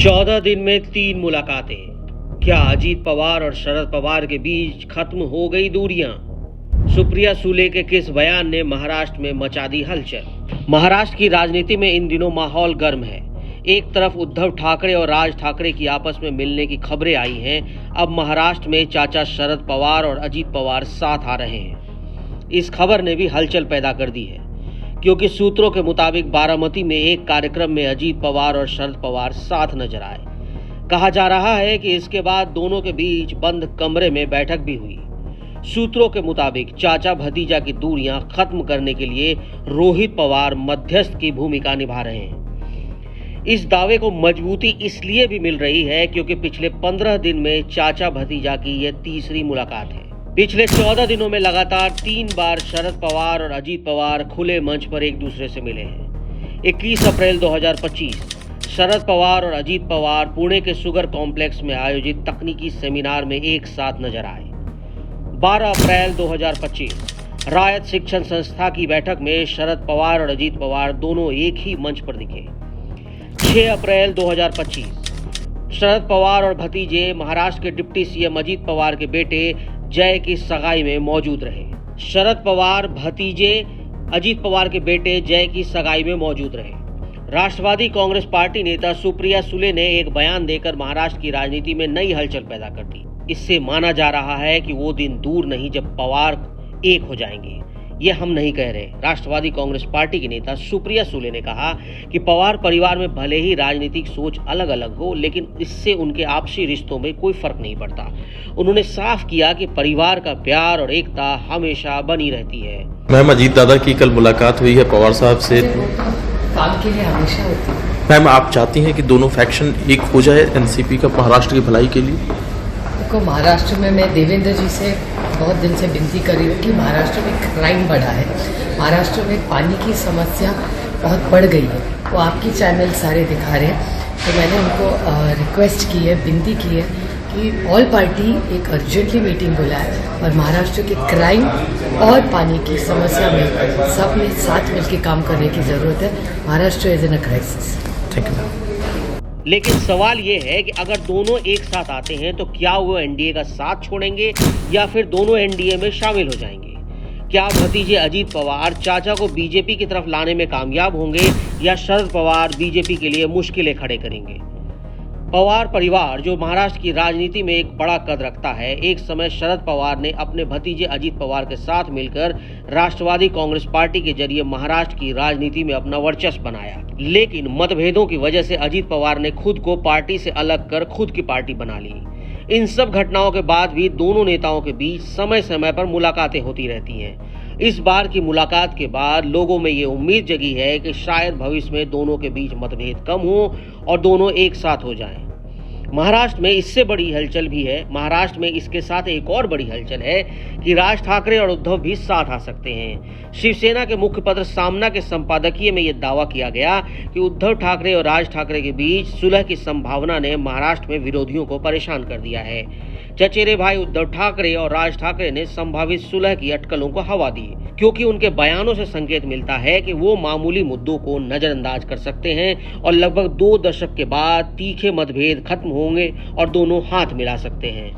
14 दिन में 3 मुलाकातें। क्या अजीत पवार और शरद पवार के बीच खत्म हो गई दूरियां? सुप्रिया सुले के किस बयान ने महाराष्ट्र में मचा दी हलचल? महाराष्ट्र की राजनीति में इन दिनों माहौल गर्म है। एक तरफ उद्धव ठाकरे और राज ठाकरे की आपस में मिलने की खबरें आई हैं। अब महाराष्ट्र में चाचा शरद पवार और अजीत पवार साथ आ रहे हैं। इस खबर ने भी हलचल पैदा कर दी है, क्योंकि सूत्रों के मुताबिक बारामती में एक कार्यक्रम में अजीत पवार और शरद पवार साथ नजर आए। कहा जा रहा है कि इसके बाद दोनों के बीच बंद कमरे में बैठक भी हुई। सूत्रों के मुताबिक चाचा भतीजा की दूरियां खत्म करने के लिए रोहित पवार मध्यस्थ की भूमिका निभा रहे हैं। इस दावे को मजबूती इसलिए भी मिल रही है क्योंकि पिछले 15 दिन में चाचा भतीजा की यह तीसरी मुलाकात है। पिछले 14 दिनों में लगातार 3 बार शरद पवार और अजीत पवार खुले मंच पर एक दूसरे से मिले हैं। 21 अप्रैल 2025 शरद पवार और अजीत पवार पुणे के शुगर कॉम्प्लेक्स में आयोजित तकनीकी सेमिनार में एक साथ नजर आए। 12 अप्रैल 2025 रायत शिक्षण संस्था की बैठक में शरद पवार और अजीत पवार दोनों एक ही मंच पर दिखे। 6 अप्रैल 2025 शरद पवार और भतीजे महाराष्ट्र के डिप्टी सीएम अजीत पवार के बेटे जय की सगाई में मौजूद रहे। शरद पवार भतीजे अजीत पवार के बेटे जय की सगाई में मौजूद रहे। राष्ट्रवादी कांग्रेस पार्टी नेता सुप्रिया सुले ने एक बयान देकर महाराष्ट्र की राजनीति में नई हलचल पैदा कर दी। इससे माना जा रहा है कि वो दिन दूर नहीं जब पवार एक हो जाएंगे। ये हम नहीं कह रहे। राष्ट्रवादी कांग्रेस पार्टी के नेता सुप्रिया सुले ने कहा कि पवार परिवार में भले ही राजनीतिक सोच अलग अलग हो, लेकिन इससे उनके आपसी रिश्तों में कोई फर्क नहीं पड़ता। उन्होंने साफ किया कि परिवार का प्यार और एकता हमेशा बनी रहती है। मैम, अजीत दादा की कल मुलाकात हुई है पवार साहब से। काम के लिए हमेशा होती है। मैम, आप चाहती हैं कि दोनों फैक्शन एक हो जाए एनसीपी का महाराष्ट्र की भलाई के लिए? देखो, महाराष्ट्र में मैं देवेंद्र जी से बहुत दिन से विनती कर रही हूँ कि महाराष्ट्र में क्राइम बढ़ा है। महाराष्ट्र में पानी की समस्या बहुत बढ़ गई है। वो आपकी चैनल सारे दिखा रहे हैं, तो मैंने उनको रिक्वेस्ट की है, विनती की है कि ऑल पार्टी एक अर्जेंटली मीटिंग बुलाए और महाराष्ट्र के क्राइम और पानी की समस्या में सब ने साथ मिलकर काम करने की ज़रूरत है। Maharashtra is in a crisis. Thank you ma'am. लेकिन सवाल ये है कि अगर दोनों एक साथ आते हैं तो क्या वो एनडीए का साथ छोड़ेंगे या फिर दोनों एनडीए में शामिल हो जाएंगे? क्या भतीजे अजीत पवार चाचा को बीजेपी की तरफ लाने में कामयाब होंगे या शरद पवार बीजेपी के लिए मुश्किलें खड़े करेंगे? पवार परिवार जो महाराष्ट्र की राजनीति में एक बड़ा कद रखता है, एक समय शरद पवार ने अपने भतीजे अजीत पवार के साथ मिलकर राष्ट्रवादी कांग्रेस पार्टी के जरिए महाराष्ट्र की राजनीति में अपना वर्चस्व बनाया। लेकिन मतभेदों की वजह से अजीत पवार ने खुद को पार्टी से अलग कर खुद की पार्टी बना ली। इन सब घटनाओं के बाद भी दोनों नेताओं के बीच समय समय पर मुलाकातें होती रहती हैं। इस बार की मुलाकात के बाद लोगों में ये उम्मीद जगी है कि शायद भविष्य में दोनों के बीच मतभेद कम हो और दोनों एक साथ हो जाएं। महाराष्ट्र में इससे बड़ी हलचल भी है। महाराष्ट्र में इसके साथ एक और बड़ी हलचल है कि राज ठाकरे और उद्धव भी साथ आ सकते हैं। शिवसेना के मुखपत्र सामना के संपादकीय में यह दावा किया गया कि उद्धव ठाकरे और राज ठाकरे के बीच सुलह की संभावना ने महाराष्ट्र में विरोधियों को परेशान कर दिया है। चचेरे भाई उद्धव ठाकरे और राज ठाकरे ने संभावित सुलह की अटकलों को हवा दी, क्योंकि उनके बयानों से संकेत मिलता है कि वो मामूली मुद्दों को नजरअंदाज कर सकते हैं और लगभग 2 दशक के बाद तीखे मतभेद खत्म होंगे और दोनों हाथ मिला सकते हैं।